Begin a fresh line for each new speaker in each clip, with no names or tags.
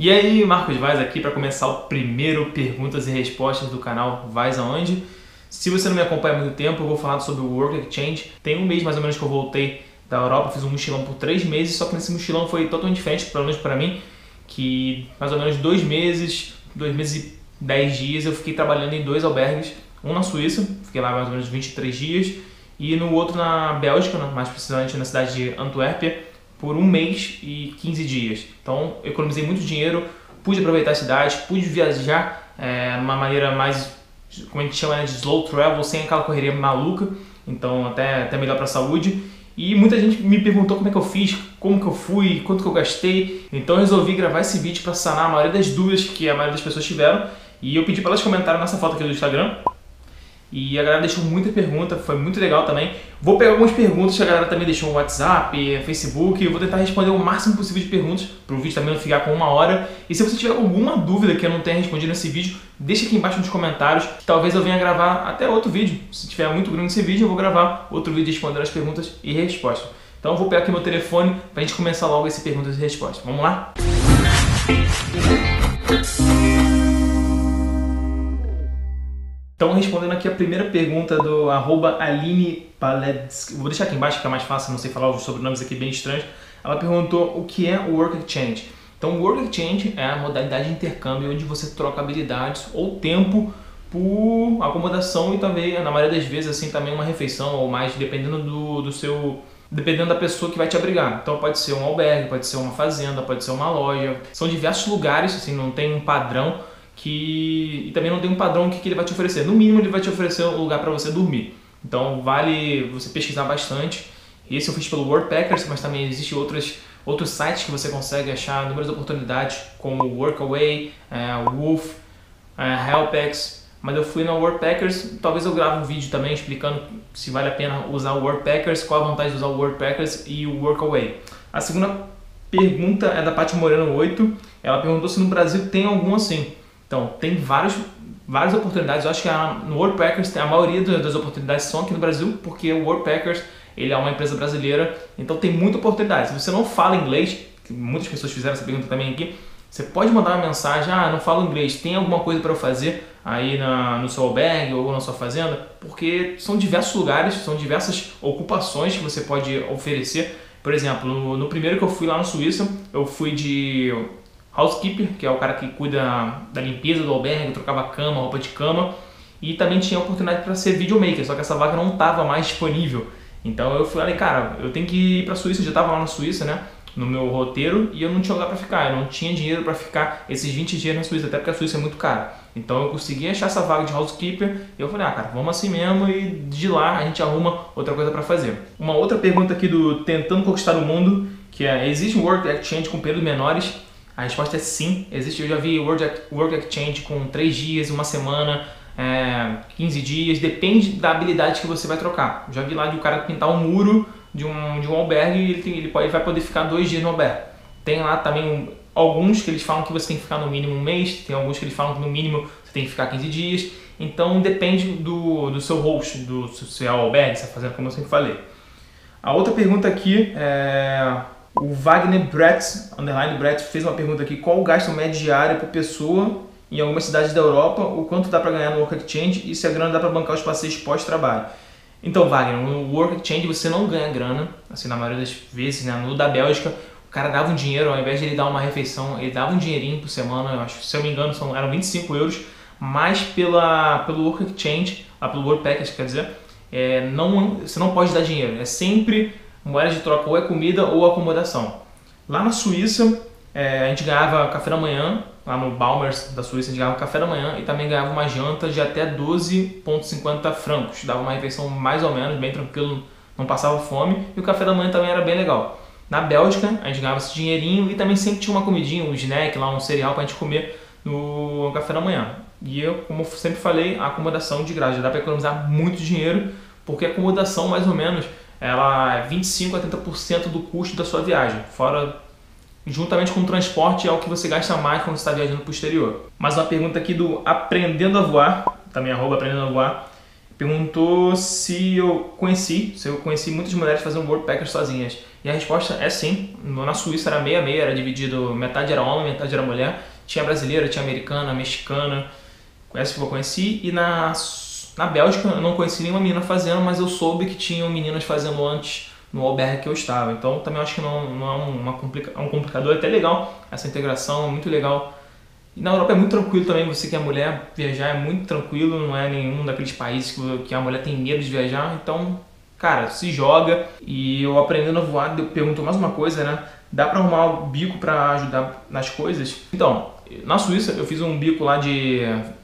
E aí, Marcos Vaz aqui para começar o primeiro perguntas e respostas do canal Vaz Aonde. Se você não me acompanha há muito tempo, eu vou falar sobre o Work Exchange. Tem um mês mais ou menos que eu voltei da Europa, fiz um mochilão por 3 meses, só que nesse mochilão foi totalmente diferente, pelo menos para mim, que mais ou menos 2 meses e 10 dias eu fiquei trabalhando em 2 albergues, um na Suíça, fiquei lá mais ou menos 23 dias, e no outro na Bélgica, mais precisamente na cidade de Antuérpia, por 1 mês e 15 dias. Então eu economizei muito dinheiro, pude aproveitar a cidade, pude viajar de uma maneira mais, como a gente chama, de slow travel, sem aquela correria maluca, então até melhor para a saúde. E muita gente me perguntou como é que eu fiz, como que eu fui, quanto que eu gastei. Então eu resolvi gravar esse vídeo para sanar a maioria das dúvidas que a maioria das pessoas tiveram. E eu pedi para elas comentarem nessa foto aqui do Instagram. E a galera deixou muita pergunta, foi muito legal também. Vou pegar algumas perguntas que a galera também deixou no WhatsApp, Facebook. Eu vou tentar responder o máximo possível de perguntas, para o vídeo também não ficar com 1 hora. E se você tiver alguma dúvida que eu não tenha respondido nesse vídeo, deixa aqui embaixo nos comentários. Talvez eu venha gravar até outro vídeo. Se tiver muito grande esse vídeo, eu vou gravar outro vídeo respondendo as perguntas e respostas. Então eu vou pegar aqui meu telefone para a gente começar logo esse perguntas e respostas. Vamos lá? Então, respondendo aqui a primeira pergunta do @AlinePaletsky, vou deixar aqui embaixo que é mais fácil, não sei falar os sobrenomes aqui bem estranhos. Ela perguntou o que é o Work Exchange. Então, o Work Exchange é a modalidade de intercâmbio onde você troca habilidades ou tempo por acomodação e também, na maioria das vezes, assim, também uma refeição ou mais, dependendo dependendo da pessoa que vai te abrigar. Então pode ser um albergue, pode ser uma fazenda, pode ser uma loja. São diversos lugares, assim, não tem um padrão. E também não tem um padrão que ele vai te oferecer. No mínimo ele vai te oferecer um lugar para você dormir. Então vale você pesquisar bastante. Esse eu fiz pelo Worldpackers, mas também existem outros sites que você consegue achar inúmeras oportunidades, como Workaway, Wolf, Helpex. Mas eu fui na Worldpackers, talvez eu grave um vídeo também explicando se vale a pena usar o Worldpackers, qual a vantagem de usar o Worldpackers e o Workaway. A segunda pergunta é da Paty Moreno 8. Ela perguntou se no Brasil tem algum assim. Então, tem várias oportunidades. Eu acho que no Worldpackers a maioria das oportunidades são aqui no Brasil, porque o Worldpackers ele é uma empresa brasileira, então tem muita oportunidade. Se você não fala inglês, que muitas pessoas fizeram essa pergunta também aqui, você pode mandar uma mensagem: não falo inglês, tem alguma coisa para eu fazer aí no seu albergue ou na sua fazenda? Porque são diversos lugares, são diversas ocupações que você pode oferecer. Por exemplo, no primeiro que eu fui lá na Suíça, eu fui de housekeeper, que é o cara que cuida da limpeza do albergue, trocava cama, roupa de cama, e também tinha a oportunidade para ser videomaker, só que essa vaga não estava mais disponível. Então eu falei, cara, eu tenho que ir para a Suíça, eu já estava lá na Suíça, né, no meu roteiro, e eu não tinha lugar para ficar, eu não tinha dinheiro para ficar esses 20 dias na Suíça, até porque a Suíça é muito cara. Então eu consegui achar essa vaga de housekeeper, e eu falei, cara, vamos assim mesmo, e de lá a gente arruma outra coisa para fazer. Uma outra pergunta aqui do Tentando Conquistar o Mundo, que é: existe um Work Exchange com períodos menores? A resposta é sim, existe. Eu já vi Work Exchange com 3 dias, 1 semana, 15 dias, depende da habilidade que você vai trocar. Eu já vi lá de um cara pintar um muro de um albergue e ele vai poder ficar 2 dias no albergue. Tem lá também alguns que eles falam que você tem que ficar no mínimo 1 mês, tem alguns que eles falam que no mínimo você tem que ficar 15 dias, então depende do seu host, do seu albergue, se fazendo, como eu sempre falei. A outra pergunta aqui é: o Wagner Brett fez uma pergunta aqui: qual o gasto médio diário por pessoa em algumas cidades da Europa, o quanto dá para ganhar no Work Exchange e se a grana dá para bancar os passeios pós-trabalho? Então, Wagner, no Work Exchange você não ganha grana, assim, na maioria das vezes, né? No da Bélgica, o cara dava um dinheiro, ao invés de ele dar uma refeição, ele dava um dinheirinho por semana, eu acho, se eu me engano, eram 25 euros, mas pelo Work Exchange, pelo Worldpackers, quer dizer, você não pode dar dinheiro, é sempre moeda de troca, ou é comida ou acomodação. Lá na Suíça, a gente ganhava café da manhã, lá no Balmers da Suíça a gente ganhava café da manhã e também ganhava uma janta de até 12,50 francos. Dava uma refeição mais ou menos, bem tranquilo, não passava fome, e o café da manhã também era bem legal. Na Bélgica, a gente ganhava esse dinheirinho e também sempre tinha uma comidinha, um snack, lá, um cereal pra gente comer no café da manhã. E eu, como sempre falei, a acomodação de graça, já dá para economizar muito dinheiro, porque a acomodação mais ou menos ela é 25 a 30% do custo da sua viagem, fora, juntamente com o transporte, é o que você gasta mais quando você está viajando para o exterior. Mais uma pergunta aqui do Aprendendo a Voar, também @Aprendendo a Voar, perguntou se eu conheci muitas mulheres fazendo Worldpackers sozinhas. E a resposta é sim. Na Suíça era meio a meio, era dividido, metade era homem, metade era mulher. Tinha brasileira, tinha americana, mexicana, essa que eu conheci. E na Bélgica eu não conheci nenhuma menina fazendo, mas eu soube que tinham meninas fazendo antes no albergue que eu estava. Então também acho que não é um complicador, é até legal essa integração, é muito legal. E na Europa é muito tranquilo também, você que é mulher, viajar é muito tranquilo, não é nenhum daqueles países que a mulher tem medo de viajar, então, cara, se joga. E eu aprendendo a voar, eu pergunto mais uma coisa, né? Dá pra arrumar o bico pra ajudar nas coisas? Então, na Suíça eu fiz um bico lá de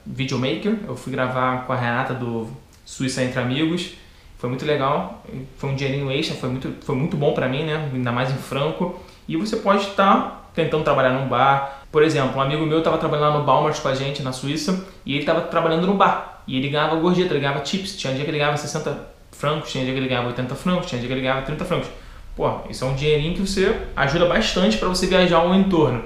videomaker, eu fui gravar com a Renata do Suíça Entre Amigos, foi muito legal, foi um dinheirinho extra, foi muito bom pra mim, né? Ainda mais em franco. E você pode estar tentando trabalhar num bar. Por exemplo, um amigo meu estava trabalhando lá no Baumers com a gente na Suíça e ele estava trabalhando no bar. E ele ganhava gorjeta, ele ganhava tips. Tinha dia que ele ganhava 60 francos, tinha dia que ele ganhava 80 francos, tinha dia que ele ganhava 30 francos. Pô, isso é um dinheirinho que você ajuda bastante para você viajar ao entorno.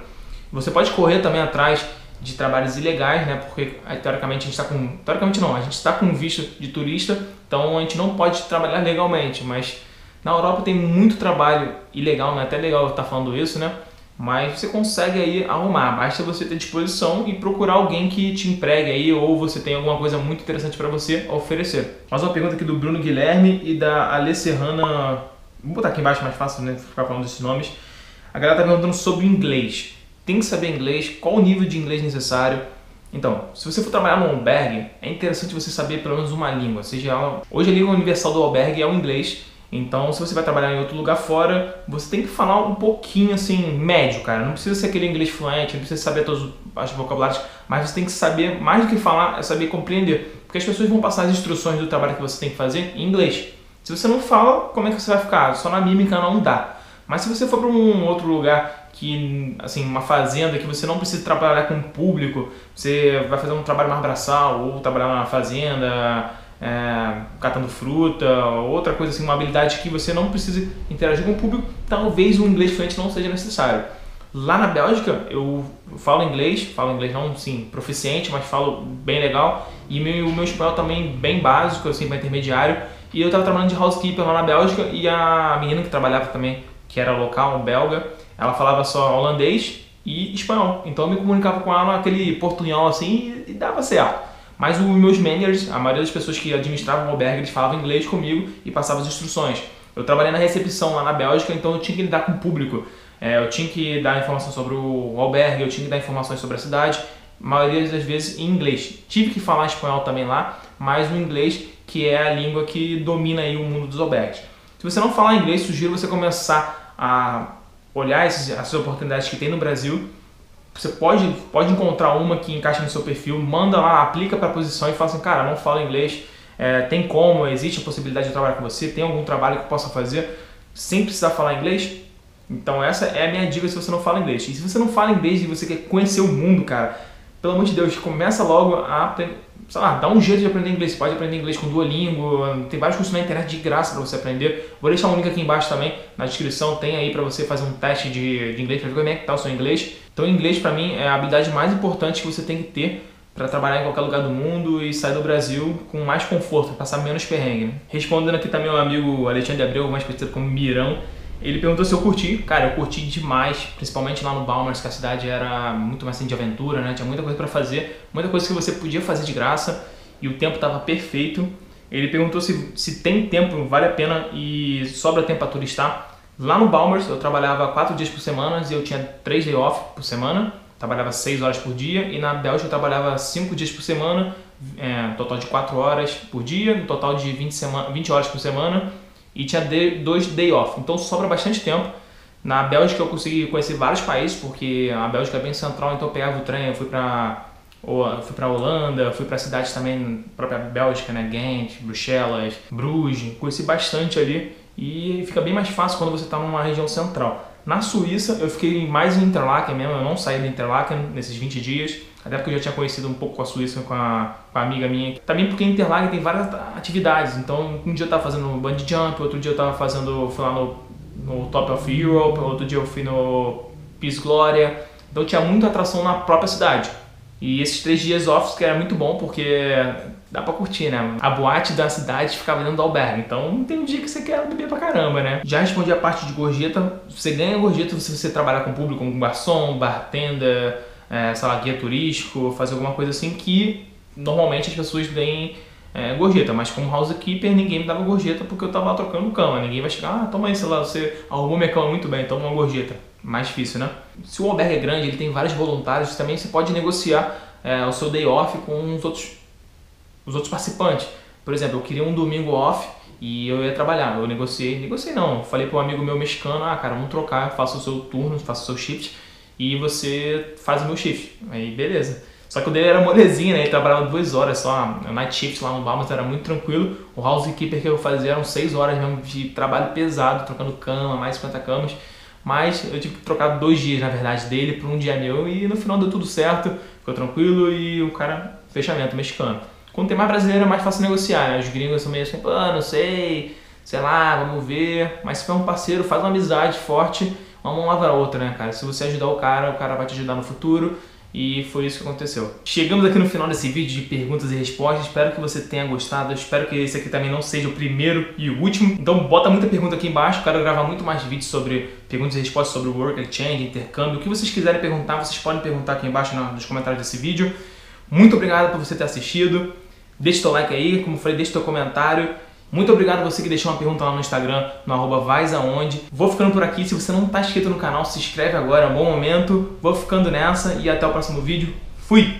Você pode correr também atrás de trabalhos ilegais, né? Porque teoricamente a gente está com... Teoricamente não, a gente está com visto de turista, então a gente não pode trabalhar legalmente. Mas na Europa tem muito trabalho ilegal, não é até legal eu estar falando isso, né? Mas você consegue aí arrumar, basta você ter disposição e procurar alguém que te empregue aí, ou você tem alguma coisa muito interessante para você oferecer. Mais uma pergunta aqui do Bruno Guilherme e da Ale Serrana, vou botar aqui embaixo mais fácil, né, ficar falando desses nomes. A galera tá perguntando sobre inglês. Tem que saber inglês, qual o nível de inglês necessário? Então, se você for trabalhar num albergue, é interessante você saber pelo menos uma língua. Hoje a língua universal do albergue é o inglês. Então, se você vai trabalhar em outro lugar fora, você tem que falar um pouquinho assim, médio, cara. Não precisa ser aquele inglês fluente, não precisa saber todos os vocabulários, mas você tem que saber, mais do que falar, é saber compreender. Porque as pessoas vão passar as instruções do trabalho que você tem que fazer em inglês. Se você não fala, como é que você vai ficar? Só na mímica não dá. Mas se você for para um outro lugar, que, assim, uma fazenda, que você não precisa trabalhar com o público, você vai fazer um trabalho mais braçal, ou trabalhar na fazenda... catando fruta, outra coisa assim, uma habilidade que você não precisa interagir com o público, talvez o inglês fluente não seja necessário. Lá na Bélgica eu falo inglês não sim proficiente, mas falo bem legal, e o meu espanhol também bem básico, assim, para intermediário. E eu estava trabalhando de housekeeper lá na Bélgica e a menina que trabalhava também, que era local, belga, ela falava só holandês e espanhol, então eu me comunicava com ela aquele portunhol assim e dava certo. Mas os meus managers, a maioria das pessoas que administravam o albergue, eles falavam inglês comigo e passavam as instruções. Eu trabalhei na recepção lá na Bélgica, então eu tinha que lidar com o público. Eu tinha que dar informação sobre o albergue, eu tinha que dar informações sobre a cidade, a maioria das vezes em inglês. Tive que falar espanhol também lá, mas o inglês, que é a língua que domina aí o mundo dos albergues. Se você não falar inglês, sugiro você começar a olhar essas oportunidades que tem no Brasil. Você pode encontrar uma que encaixa no seu perfil, manda lá, aplica para a posição e fala assim, cara, não falo inglês, tem como, existe a possibilidade de trabalhar com você, tem algum trabalho que eu possa fazer sem precisar falar inglês? Então essa é a minha dica se você não fala inglês. E se você não fala inglês e você quer conhecer o mundo, cara, pelo amor de Deus, começa logo a aprender, sei lá, dá um jeito de aprender inglês. Você pode aprender inglês com Duolingo, tem vários cursos na internet de graça para você aprender. Vou deixar um link aqui embaixo também, na descrição, tem aí para você fazer um teste de inglês, para ver como é que tá o seu inglês. Então inglês para mim é a habilidade mais importante que você tem que ter para trabalhar em qualquer lugar do mundo e sair do Brasil com mais conforto, passar menos perrengue, né? Respondendo aqui também o amigo Alexandre Abreu, mais conhecido como Mirão, ele perguntou se eu curti. Cara, eu curti demais, principalmente lá no Baumers, que a cidade era muito mais assim, de aventura, né? Tinha muita coisa para fazer, muita coisa que você podia fazer de graça e o tempo estava perfeito. Ele perguntou se tem tempo, vale a pena e sobra tempo para turistar. Lá no Baumers eu trabalhava 4 dias por semana e eu tinha 3 day off por semana, trabalhava 6 horas por dia, e na Bélgica eu trabalhava 5 dias por semana, total de 4 horas por dia, no total de 20 horas por semana, e tinha 2 day off, então sobra bastante tempo. Na Bélgica eu consegui conhecer vários países, porque a Bélgica é bem central, então eu pegava o trem, eu fui para Holanda, fui para cidades também, própria Bélgica, né, Ghent, Bruxelas, Bruges, conheci bastante ali. E fica bem mais fácil quando você está numa região central. Na Suíça eu fiquei mais em Interlaken mesmo, eu não saí de Interlaken nesses 20 dias, até porque eu já tinha conhecido um pouco a Suíça com a amiga minha. Também porque em Interlaken tem várias atividades, então um dia eu estava fazendo bungee jump, outro dia eu fui lá no Top of Europe, outro dia eu fui no Peace Gloria, então tinha muita atração na própria cidade. E esses 3 dias off que era muito bom porque dá pra curtir, né? A boate da cidade ficava dentro do albergue, então tem um dia que você quer beber pra caramba, né? Já respondi a parte de gorjeta. Você ganha gorjeta se você trabalhar com público, como garçom, bartender, sei lá, guia turístico, fazer alguma coisa assim que normalmente as pessoas ganhem gorjeta, mas como housekeeper ninguém me dava gorjeta porque eu tava lá trocando cama. Ninguém vai chegar, toma aí, sei lá, você arrumou minha cama muito bem, toma uma gorjeta. Mais difícil, né? Se o albergue é grande, ele tem vários voluntários, também você pode negociar o seu day off com os outros participantes. Por exemplo, eu queria um domingo off e eu ia trabalhar. Eu negociei não, falei para um amigo meu mexicano, cara, vamos trocar, faça o seu turno, faça o seu shift e você faz o meu shift. Aí beleza. Só que o dele era molezinha, né? Ele trabalhava 2 horas só, night shift lá no bar, mas era muito tranquilo. O housekeeper que eu fazia eram 6 horas mesmo de trabalho pesado, trocando cama, mais 50 camas. Mas eu tive que trocar 2 dias, na verdade, dele por um dia meu e no final deu tudo certo, ficou tranquilo e o cara, fechamento mexicano. Quando tem mais brasileiro é mais fácil negociar, né? Os gringos são meio assim, não sei lá, vamos ver. Mas se for um parceiro, faz uma amizade forte, uma mão lava a outra, né, cara? Se você ajudar o cara vai te ajudar no futuro. E foi isso que aconteceu. Chegamos aqui no final desse vídeo de perguntas e respostas. Espero que você tenha gostado. Espero que esse aqui também não seja o primeiro e o último. Então bota muita pergunta aqui embaixo. Quero gravar muito mais vídeos sobre perguntas e respostas sobre o Work Exchange, intercâmbio. O que vocês quiserem perguntar, vocês podem perguntar aqui embaixo nos comentários desse vídeo. Muito obrigado por você ter assistido. Deixa teu like aí, como eu falei, deixa teu comentário. Muito obrigado a você que deixou uma pergunta lá no Instagram, no @vaisaonde. Vou ficando por aqui. Se você não está inscrito no canal, se inscreve agora, é um bom momento. Vou ficando nessa e até o próximo vídeo. Fui!